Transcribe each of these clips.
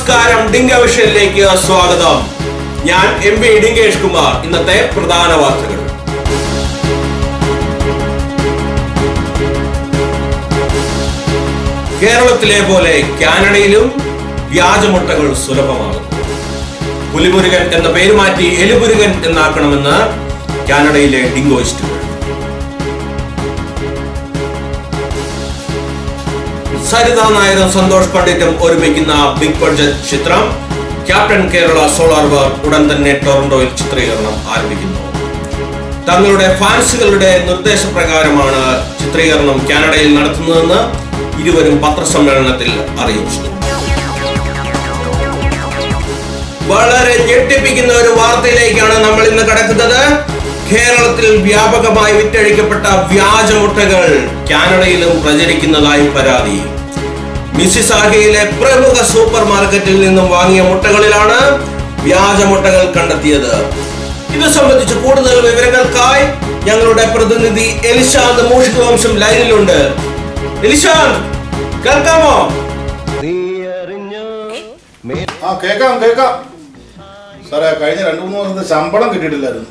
നമസ്കാരം, ഡിംഗവിഷനിലേക്ക് സ്വാഗതം. ഞാൻ MP ഡിംഗേഷ് കുമാർ. ഇന്നത്തെ പ്രധാന വാർത്തകൾ. കേരളത്തിലെ പോലെ കാനഡയിലും വ്യാജമുട്ടകൾ സുലഭമാകുന്നു. പുലിമുരുകൻ എന്ന പേര് മാറ്റി എലിമുരുകൻ എന്നാക്കണമെന്ന് കാനഡയിലെ ഡിംഗോയിസ്റ്റുകൾ. സരിത നായരും സന്തോഷ് പണ്ഡിറ്റും ഒരുമിക്കുന്ന ബിഗ് ബഡ്ജറ്റ് ചിത്രം ക്യാപ്റ്റൻ കേരള സോളാർ വർക്ക് ഉടൻ തന്നെ ടൊറന്റോയിൽ ചിത്രീകരണം ആരംഭിക്കുന്നു. തങ്ങളുടെ ഫാൻസുകളുടെ നിർദ്ദേശപ്രകാരമാണ് ചിത്രീകരണം കാനഡയിൽ നടത്തുന്നതെന്ന് ഇരുവരും പത്രസമ്മേളനത്തിൽ അറിയിച്ചു. വളരെ ഞെട്ടിപ്പിക്കുന്ന ഒരു വാർത്തയിലേക്കാണ് നമ്മൾ ഇന്ന് കടക്കുന്നത്. കേരളത്തിൽ വ്യാപകമായി വിറ്റഴിക്കപ്പെട്ട വ്യാജമുട്ടകൾ കാനഡയിലും പ്രചരിക്കുന്നതായി പരാതി. മിസിസാഗയിലെ പ്രമുഖ സൂപ്പർ മാർക്കറ്റിൽ നിന്നും വാങ്ങിയ മുട്ടകളിലാണ് വ്യാജമുട്ടകൾ കണ്ടെത്തിയത്. ഇത് സംബന്ധിച്ച് കൂടുതൽ വിവരങ്ങൾക്കായി ഞങ്ങളുടെ പ്രതിനിധി എലിശാന്ത് മൂഷികവംശം ലൈനിലുണ്ട്. എലിശാന്ത്, കേൾക്കാമോ? കേക്കാം സാറേ, കഴിഞ്ഞ 2-3 ദിവസത്തെ ശമ്പളം കിട്ടിയിട്ടില്ലായിരുന്നു.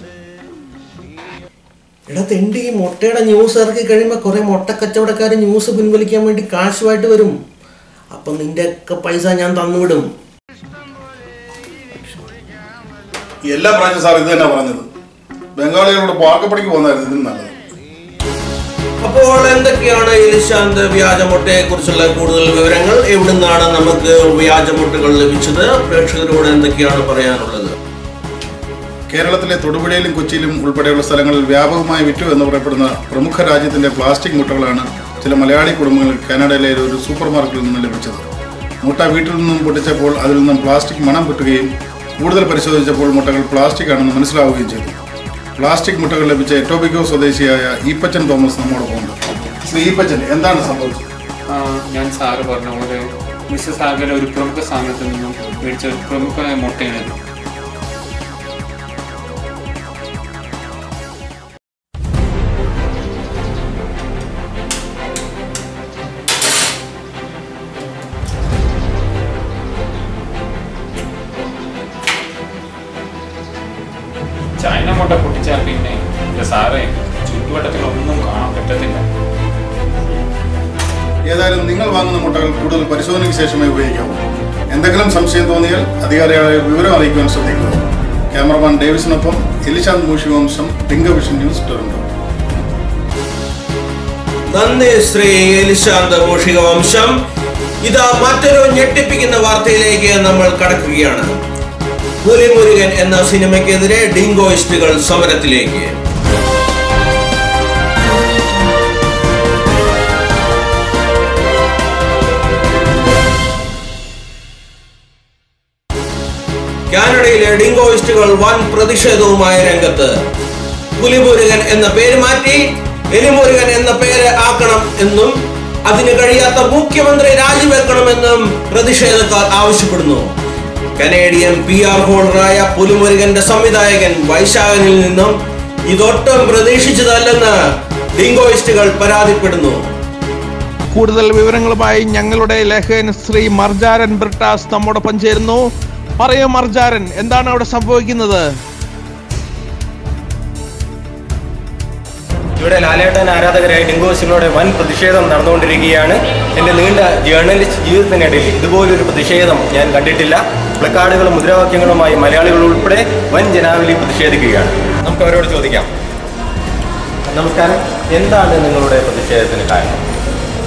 എടാ തെണ്ടി, ഈ മുട്ടയുടെ ന്യൂസ് ഇറക്കി കഴിയുമ്പോൾ കുറെ മുട്ട കച്ചവടക്കാർ ന്യൂസ് പിൻവലിക്കാൻ വേണ്ടി കാശുമായിട്ട് വരും. അപ്പൊ നിന്റെ ഒക്കെ പൈസ ഞാൻ തന്നുവിടും. എല്ലാ പ്രാവശ്യം സാർ ഇത് തന്നെ പറഞ്ഞത്. ബംഗാളികളോട് പാർക്കപ്പടിക്ക് പോകുന്നതായിരുന്നു ഇതിന് നല്ലത്. അപ്പോൾ എന്തൊക്കെയാണ് എലിശാന്ത് വ്യാജമുട്ടയെ കുറിച്ചുള്ള കൂടുതൽ വിവരങ്ങൾ? എവിടുന്നാണ് നമുക്ക് വ്യാജമുട്ടകൾ ലഭിച്ചത്? പ്രേക്ഷകരോട് എന്തൊക്കെയാണ് പറയാനുള്ളത്? കേരളത്തിലെ തൊടുപുഴയിലും കൊച്ചിയിലും ഉൾപ്പെടെയുള്ള സ്ഥലങ്ങളിൽ വ്യാപകമായി വിറ്റു എന്ന് പറയപ്പെടുന്ന പ്രമുഖ രാജ്യത്തിന്റെ പ്ലാസ്റ്റിക് മുട്ടകളാണ് ചില മലയാളി കുടുംബങ്ങൾ കാനഡയിലെ ഒരു സൂപ്പർ മാർക്കറ്റിൽ നിന്ന് ലഭിച്ചത്. മുട്ട വീട്ടിൽ നിന്നും പൊട്ടിച്ചപ്പോൾ അതിൽ നിന്നും പ്ലാസ്റ്റിക് മണം കിട്ടുകയും കൂടുതൽ പരിശോധിച്ചപ്പോൾ മുട്ടകൾ പ്ലാസ്റ്റിക് ആണെന്ന് മനസ്സിലാവുകയും ചെയ്തു. പ്ലാസ്റ്റിക് മുട്ടകൾ ലഭിച്ച എറ്റോബിക്കോ സ്വദേശിയായ ഈപ്പച്ചൻ തോമസ് നമ്മോടൊപ്പം ഉണ്ട്. ഈപ്പച്ചൻ, എന്താണ് സംഭവിച്ചത്? ഞാൻ സാറ് പറഞ്ഞ പോലെ മിസിസാഗയിലെ ഒരു പ്രമുഖ സ്ഥാനത്തിൽ നിന്നും മേടിച്ച ഒരു പ്രമുഖ മുട്ടയാണിത്. ചൈന മുട്ട പൊട്ടിച്ചാൽ പിന്നെ സാറേ ചുറ്റുവട്ടത്തിലൊന്നും കാണാൻ പറ്റത്തില്ല. ഏതായാലും നിങ്ങൾ വാങ്ങുന്ന മുട്ടകൾ കൂടുതൽ പരിശോധനയ്ക്ക് ശേഷമേ ഉപയോഗിക്കാവൂ. എന്തെങ്കിലും സംശയം തോന്നിയാൽ അധികാരികളെ വിവരം അറിയിക്കുവാൻ ശ്രദ്ധിക്കുക. ക്യാമറമാൻ ഡേവിസിനൊപ്പം എലിശാന്ത് മൂഷികവംശം, ഡിംഗവിഷൻ ന്യൂസ്, ടൊറന്റോ. നന്ദി ശ്രീ എലിശാന്ത് മൂഷികവംശം. ഇതാ മറ്റൊരു ഞെട്ടിപ്പിക്കുന്ന വാർത്തയിലേക്ക് നമ്മൾ കടക്കുകയാണ്. പുലിമുരുകൻ എന്ന സിനിമയ്ക്കെതിരെ ഡിംഗോയിസ്റ്റുകൾ സമരത്തിലേക്ക്. കാനഡയിലെ ഡിംഗോയിസ്റ്റുകൾ വൻ പ്രതിഷേധവുമായി രംഗത്ത്. പുലിമുരുകൻ എന്ന പേര് മാറ്റി എലിമുരുകൻ എന്ന പേര് ആക്കണം എന്നും അതിന് കഴിയാത്ത മുഖ്യമന്ത്രി രാജിവെക്കണമെന്നും പ്രതിഷേധക്കാർ ആവശ്യപ്പെടുന്നു. കനേഡിയൻ PR ഹോൾഡറായ പുലിമുരുകന്റെ സംവിധായകൻ വൈശാഖനിൽ നിന്നും ഇതൊട്ടും പ്രതീക്ഷിച്ചതല്ലെന്ന് ഡിംഗോയിസ്റ്റുകൾ പരാതിപ്പെടുന്നു. കൂടുതൽ വിവരങ്ങളുമായി ഞങ്ങളുടെ ലേഖകൻ ശ്രീ മർജാരൻ ബ്രിട്ടാസ് നമ്മോടൊപ്പം ചേരുന്നു. പറയൂ മർജാരൻ, എന്താണ് അവിടെ സംഭവിക്കുന്നത്? ഇവിടെ ലാലേട്ടൻ ആരാധകരായ ഡിംഗോയിസ്റ്റുകളുടെ വൻ പ്രതിഷേധം നടന്നുകൊണ്ടിരിക്കുകയാണ്. എൻ്റെ നീണ്ട ജേർണലിസ്റ്റ് ജീവിതത്തിനിടയിൽ ഇതുപോലൊരു പ്രതിഷേധം ഞാൻ കണ്ടിട്ടില്ല. പ്ലക്കാർഡുകളും മുദ്രാവാക്യങ്ങളുമായി മലയാളികൾ ഉൾപ്പെടെ വൻ ജനാവലി പ്രതിഷേധിക്കുകയാണ്. നമുക്ക് അവരോട് ചോദിക്കാം. നമസ്കാരം, എന്താണ് നിങ്ങളുടെ പ്രതിഷേധത്തിന് കാരണം?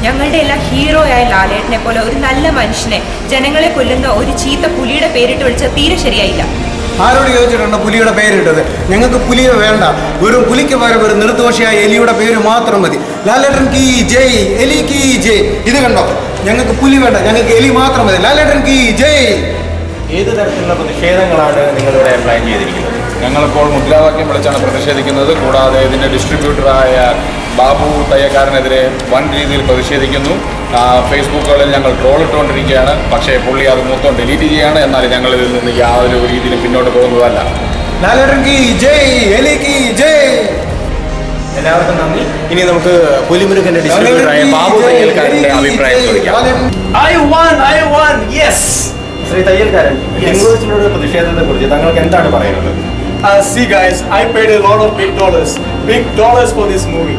ഞങ്ങളുടെ എല്ലാം ഹീറോയായ ലാലേട്ടനെ പോലെ ഒരു നല്ല മനുഷ്യനെ ജനങ്ങളെ കൊല്ലുന്ന ഒരു ചീത്ത പുലിയുടെ പേരിട്ട് വിളിച്ചത് തീരെ ശരിയായില്ല. ആരോട് ചോദിച്ചിട്ടാണ് പുലിയുടെ പേരിട്ടത്? ഞങ്ങൾക്ക് പുലിയെ വേണ്ട. വെറും പുലിക്ക് പകരം ഒരു നിർദോഷിയായ എലിയുടെ പേര് മാത്രം മതി. ലാലേട്ടൻ കീ ജയ്, എലി കീ ജയ്. ഇത് കണ്ടോ, ഞങ്ങൾക്ക് പുലി വേണ്ട, ഞങ്ങൾക്ക് എലി മാത്രം മതി. ലാലേട്ടൻ കീ ജയ്. ഏത് തരത്തിലുള്ള പ്രതിഷേധങ്ങളാണ് നിങ്ങളിവിടെ പ്ലാൻ ചെയ്തിരിക്കുന്നത്? ഞങ്ങളിപ്പോൾ മുദ്രാവാക്യം വിളിച്ചാണ് പ്രതിഷേധിക്കുന്നത്. കൂടാതെ ഇതിൻ്റെ ഡിസ്ട്രിബ്യൂട്ടറായ ബാബു തയ്യക്കാരനെതിരെ വൻ രീതിയിൽ പ്രതിഷേധിക്കുന്നു. ഫേസ്ബുക്കുകളിൽ ഞങ്ങൾ ട്രോൾ ഇട്ടുകൊണ്ടിരിക്കുകയാണ്. പക്ഷേ പുള്ളി അത് മൊത്തം ഡിലീറ്റ് ചെയ്യുകയാണ്. എന്നാൽ ഞങ്ങൾ ഇതിൽ നിന്ന് യാതൊരു രീതിയിലും പിന്നോട്ട് പോകുന്നതല്ല. എല്ലാവർക്കും നന്ദി. ഇനി നമുക്ക് പുലിമുരുകന്റെ ഡിസ്ട്രിബ്യൂട്ടറായ ബാബു തയ്യൽക്കാരന്റെ അഭിപ്രായം ചോദിക്കാം. ശ്രീ തയ്യൽക്കാരൻ, ഡിങ്കോസിനോട് പ്രതിഷേധത്തെ കുറിച്ച് താങ്കൾക്ക് എന്താണ് പറയുന്നത്? See guys, I paid a lot of big dollars for this movie.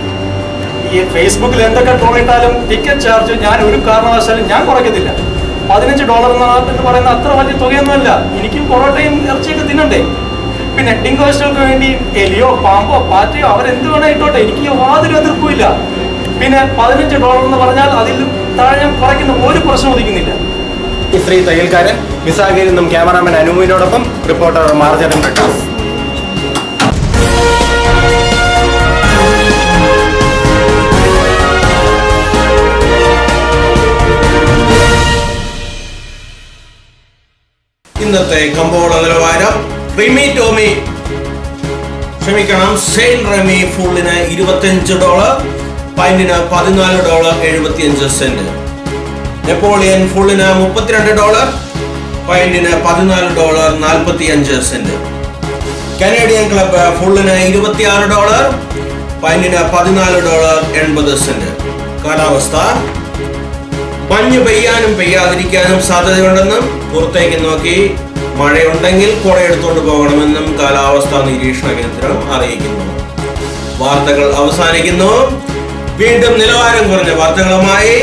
ഈ ഫേസ്ബുക്കിൽ എന്തൊക്കെ ട്രോൾ ഇട്ടാലും ടിക്കറ്റ് ചാർജ് ഞാൻ ഒരു കാരണവശാലും ഞാൻ കുറയ്ക്കത്തില്ല. $15 എന്ന് പറയുന്ന അത്ര വലിയ തുകയൊന്നുമല്ല. എനിക്കും പൊറോട്ടയും ഇറച്ചിയൊക്കെ തിന്നണ്ടേ. പിന്നെ ഡിങ്കോസിനൊക്കെ വേണ്ടി എലിയോ പാമ്പോ പാറ്റയോ അവരെന്ത് വേണോ ഇട്ടോട്ടെ, എനിക്ക് യാതൊരു എതിർപ്പുമില്ല. പിന്നെ $15 എന്ന് പറഞ്ഞാൽ അതിൽ താഴെ ഞാൻ കുറയ്ക്കുന്ന ഒരു പ്രശ്നം ഉദിക്കുന്നില്ല. ശ്രീ തയ്യൽക്കാരൻ, മിസാഗയിൽ നിന്നും ക്യാമറാമാൻ അനുവിനോടൊപ്പം റിപ്പോർട്ടർ മാർജറൻ ബ്രിട്ടാസ്. ഇന്നത്തെ കമ്പോള നിലവാരം സെയിൻ റെമി ഫുള്ളിന് $25, പൈന്റിന് $14.75. നെപ്പോളിയൻ ഫുള്ളിന് $32, പൈന്റിന് $14.45. കനേഡിയൻ ക്ലബ് ഫുള്ളിന് $26, പൈന്റിന് $14.80. കാലാവസ്ഥ മഞ്ഞ് പെയ്യാനും പെയ്യാതിരിക്കാനും സാധ്യതയുണ്ടെന്നും പുറത്തേക്ക് നോക്കി മഴയുണ്ടെങ്കിൽ കുടയെടുത്തോണ്ട് പോകണമെന്നും കാലാവസ്ഥാ നിരീക്ഷണ കേന്ദ്രം അറിയിക്കുന്നു. വാർത്തകൾ അവസാനിക്കുന്നു. വീണ്ടും നിലവാരം കുറഞ്ഞ വാർത്തകളുമായി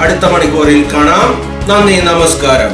അടുത്ത മണിക്കൂറിൽ കാണാം. നന്ദി, നമസ്കാരം.